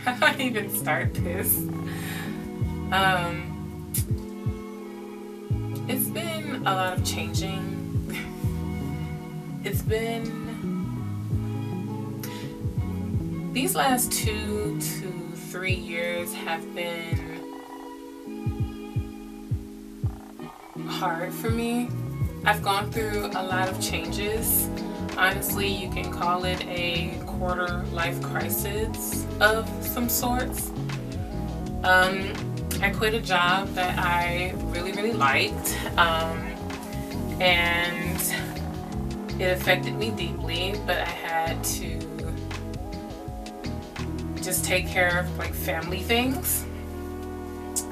how do I even start this? It's been a lot of changing. It's been these last 2 to 3 years have been hard for me. I've gone through a lot of changes. Honestly, you can call it a quarter life crisis of some sorts. I quit a job that I really liked, and it affected me deeply, but I had to just take care of like family things.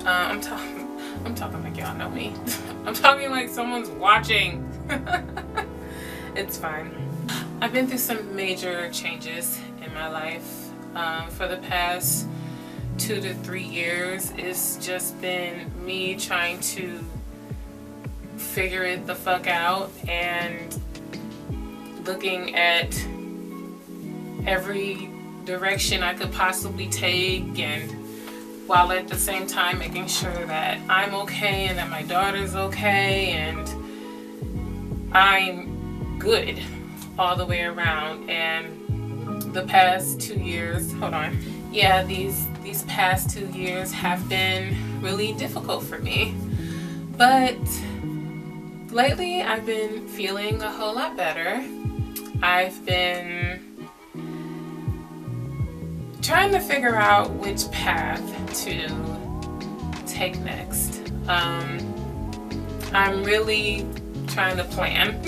I'm talking like y'all know me. I'm talking like someone's watching. It's fine. I've been through some major changes in my life. For the past 2 to 3 years, it's just been me trying to figure it the fuck out and looking at every direction I could possibly take, and while at the same time making sure that I'm okay and that my daughter's okay and I'm good all the way around. And the past 2 years, these past 2 years have been really difficult for me. But lately I've been feeling a whole lot better. I've been trying to figure out which path to take next. I'm really trying to plan,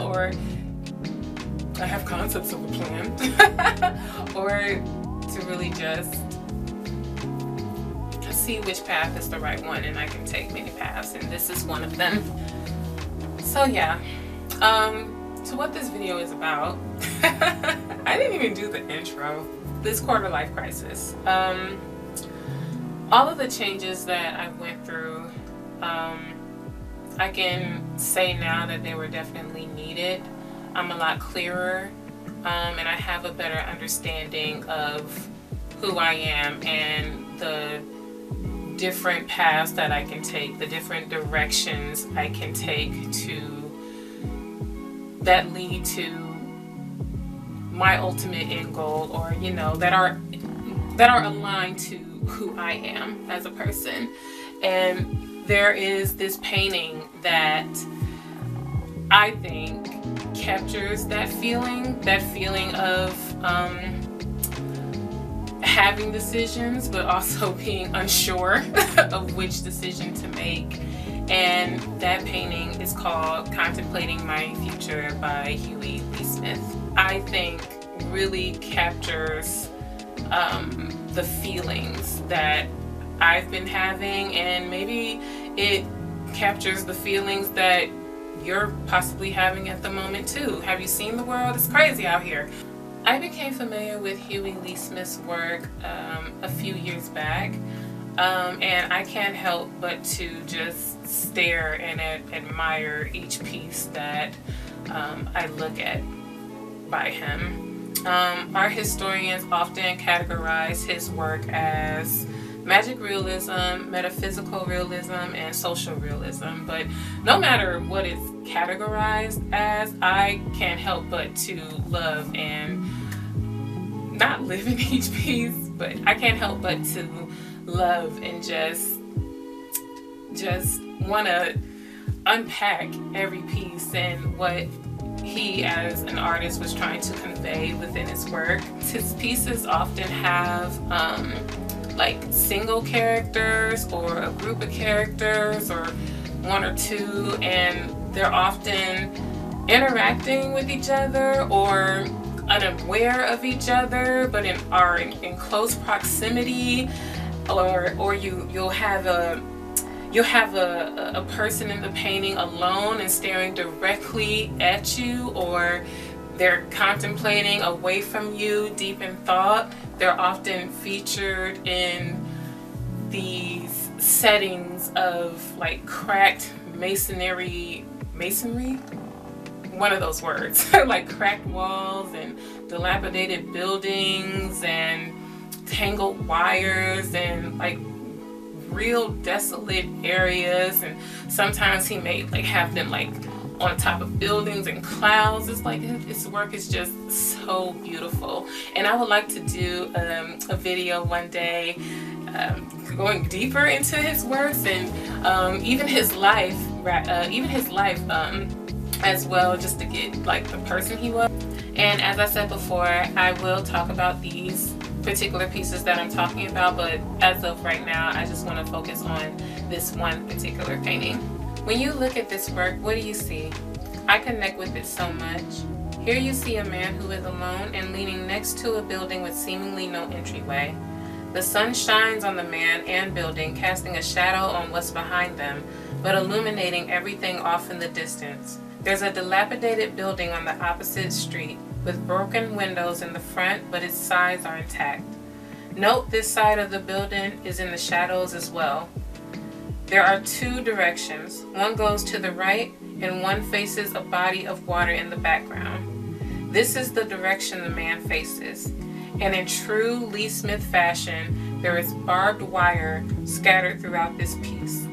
or I have concepts of a plan, or to really just see which path is the right one, and I can take many paths, and this is one of them. So yeah, so what this video is about, I didn't even do the intro. This quarter life crisis. All of the changes that I went through, I can say now that they were definitely needed. I'm a lot clearer, and I have a better understanding of who I am and the different paths that I can take, the different directions I can take that lead to my ultimate end goal, or that are aligned to who I am as a person. And there is this painting that I think captures that feeling of having decisions, but also being unsure of which decision to make. And that painting is called Contemplating My Future by Hughie. I think really captures the feelings that I've been having, and maybe it captures the feelings that you're possibly having at the moment too. Have you seen the world? It's crazy out here. I became familiar with Hughie Lee Smith's work a few years back, and I can't help but to just stare and admire each piece that I look at by him. Art historians often categorize his work as magic realism, metaphysical realism, and social realism, but no matter what it's categorized as, I can't help but to love and not live in each piece, but I can't help but to love and just want to unpack every piece and what he as an artist was trying to convey within his work. His pieces often have like single characters or a group of characters or one or two, and they're often interacting with each other or unaware of each other, but are in close proximity, or you'll have a person in the painting alone and staring directly at you, or they're contemplating away from you, deep in thought. They're often featured in these settings of like cracked masonry, one of those words, like cracked walls and dilapidated buildings and tangled wires and like real desolate areas, and sometimes he may like have them like on top of buildings and clouds. It's like his work is just so beautiful, and I would like to do a video one day going deeper into his works and even his life, as well, just to get like the person he was. And as I said before, I will talk about these particular pieces that I'm talking about, but as of right now, I just want to focus on this one particular painting. When you look at this work, what do you see? I connect with it so much. Here you see a man who is alone and leaning next to a building with seemingly no entryway. The sun shines on the man and building, casting a shadow on what's behind them, but illuminating everything off in the distance. There's a dilapidated building on the opposite street with broken windows in the front, but its sides are intact. Note this side of the building is in the shadows as well. There are two directions. One goes to the right and one faces a body of water in the background. This is the direction the man faces. And in true Lee Smith fashion, there is barbed wire scattered throughout this piece.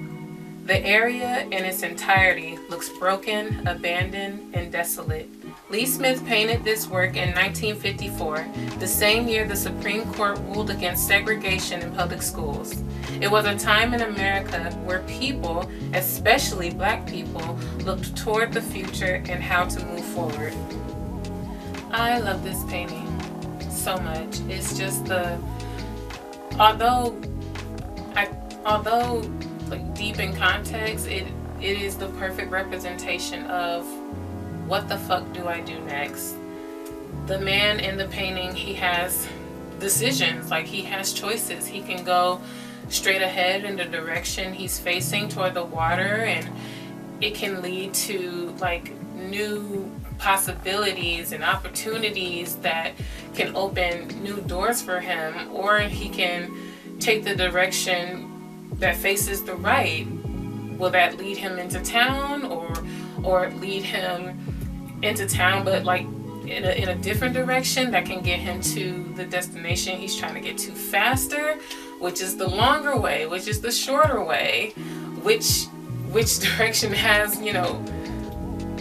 The area in its entirety looks broken, abandoned, and desolate. Lee Smith painted this work in 1954, the same year the Supreme Court ruled against segregation in public schools. It was a time in America where people, especially Black people, looked toward the future and how to move forward. I love this painting so much. It's just although like deep in context, it is the perfect representation of what the fuck do I do next. The man in the painting, he has decisions, like he has choices. He can go straight ahead in the direction he's facing toward the water, and it can lead to like new possibilities and opportunities that can open new doors for him, or he can take the direction that faces the right. Will that lead him into town, or lead him into town but like in a different direction that can get him to the destination he's trying to get to faster, which is the longer way, which is the shorter way, which direction has, you know,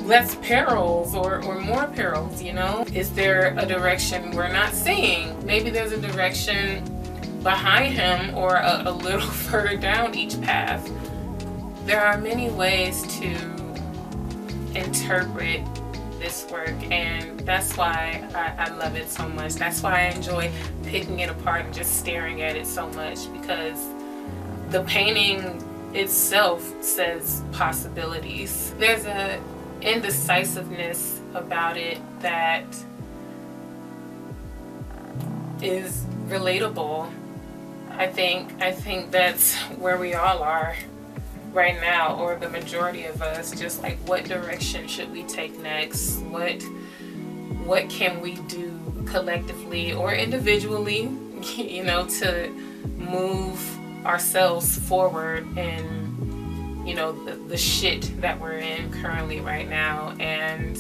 less perils or more perils, you know? Is there a direction we're not seeing? Maybe there's a direction behind him or a little further down each path. There are many ways to interpret this work, and that's why I love it so much. That's why I enjoy picking it apart and just staring at it so much, because the painting itself says possibilities. There's a indecisiveness about it that is relatable. I think that's where we all are right now, or the majority of us. Just like, what direction should we take next? What can we do collectively or individually, you know, to move ourselves forward in, you know, the shit that we're in currently right now. And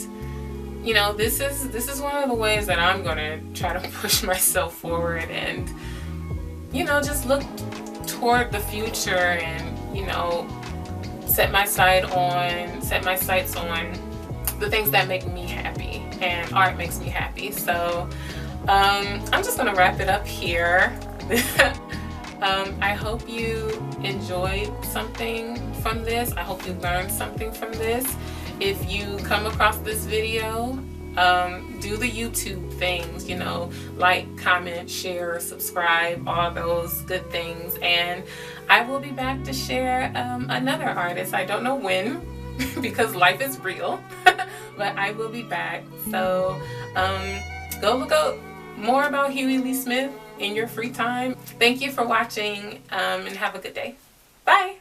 you know, this is one of the ways that I'm gonna try to push myself forward and, you know, just look toward the future and, you know, set my sights on the things that make me happy, and art makes me happy. So I'm just gonna wrap it up here. I hope you enjoyed something from this. I hope you learned something from this. If you come across this video, do the YouTube things, you know, like, comment, share, subscribe, all those good things. And I will be back to share another artist. I don't know when, because life is real, but I will be back. So go look up more about Hughie Lee Smith in your free time. Thank you for watching, and have a good day. Bye.